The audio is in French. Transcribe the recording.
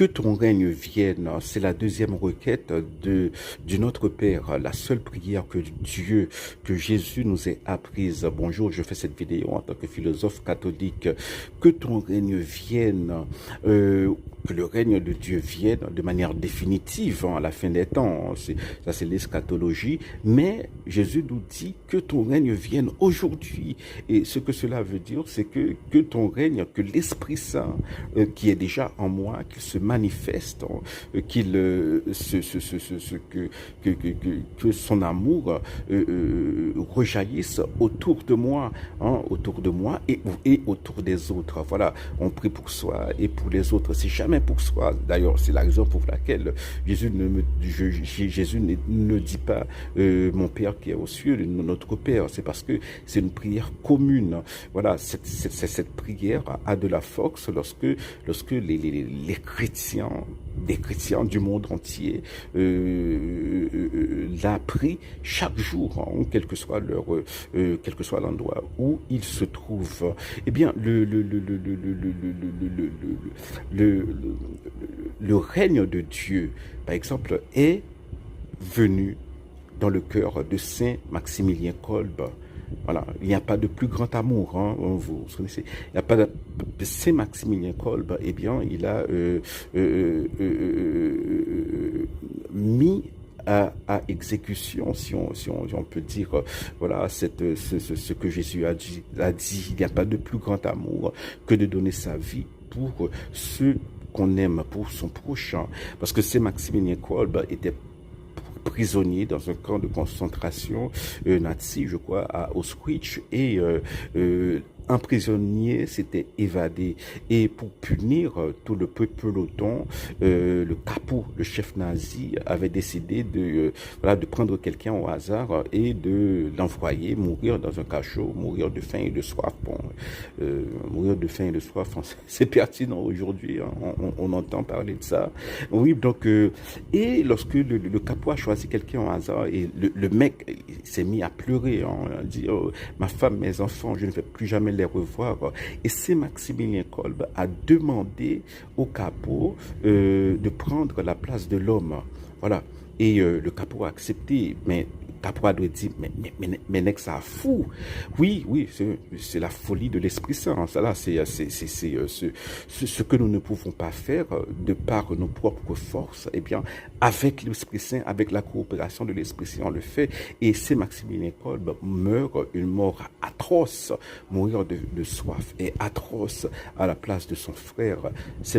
Que ton règne vienne, c'est la deuxième requête du Notre Père, la seule prière que Dieu, que Jésus nous ait apprise. Bonjour, je fais cette vidéo en tant que philosophe catholique. Que ton règne vienne, que le règne de Dieu vienne de manière définitive à la fin des temps. Ça, c'est l'eschatologie. Mais Jésus nous dit que ton règne vienne aujourd'hui. Et ce que cela veut dire, c'est que ton règne, que l'Esprit Saint qui est déjà en moi, qu'il se manifeste, qu'il que son amour rejaillisse autour de moi et autour des autres. Voilà, on prie pour soi et pour les autres. C'est jamais pour soi. D'ailleurs, c'est la raison pour laquelle Jésus ne dit pas mon Père qui est aux cieux, notre Père. C'est parce que c'est une prière commune. Voilà, cette prière a de la force lorsque les chrétiens, des chrétiens du monde entier, la prient chaque jour, hein, quel que soit l'endroit où ils se trouvent. Eh bien, le règne de Dieu, par exemple, est venu dans le cœur de Saint Maximilien Kolbe. Voilà, il n'y a pas de plus grand amour, hein, vous connaissez. Il n'y a pas de Saint Maximilien Kolbe, eh bien, il a mis à exécution, si on peut dire, voilà, ce que Jésus a dit. Il n'y a pas de plus grand amour que de donner sa vie pour ceux qu'on aime, pour son prochain. Parce que Saint Maximilien Kolbe était prisonnier dans un camp de concentration nazi, je crois, à Auschwitz, et un prisonnier s'était évadé, et pour punir tout le peloton, le capot, le chef nazi, avait décidé de prendre quelqu'un au hasard et de l'envoyer mourir dans un cachot, mourir de faim et de soif. Bon, mourir de faim et de soif, c'est pertinent aujourd'hui, hein, on entend parler de ça. Oui, donc, et lorsque le capot a choisi quelqu'un au hasard, et le mec s'est mis à pleurer, hein, il a dit, oh, ma femme, mes enfants, je ne vais plus jamais les revoir. Et c'est Maximilien Kolbe a demandé au capot de prendre la place de l'homme. Voilà. Et le capot a accepté, mais Capra doit dire, mais n'est-ce ça fou? Oui, c'est la folie de l'Esprit Saint. Ça là, c'est ce que nous ne pouvons pas faire de par nos propres forces. Eh bien, avec l'Esprit Saint, avec la coopération de l'Esprit Saint, on le fait. Et c'est Maximilien Kolbe meurt une mort atroce, mourir de soif et atroce à la place de son frère. C'est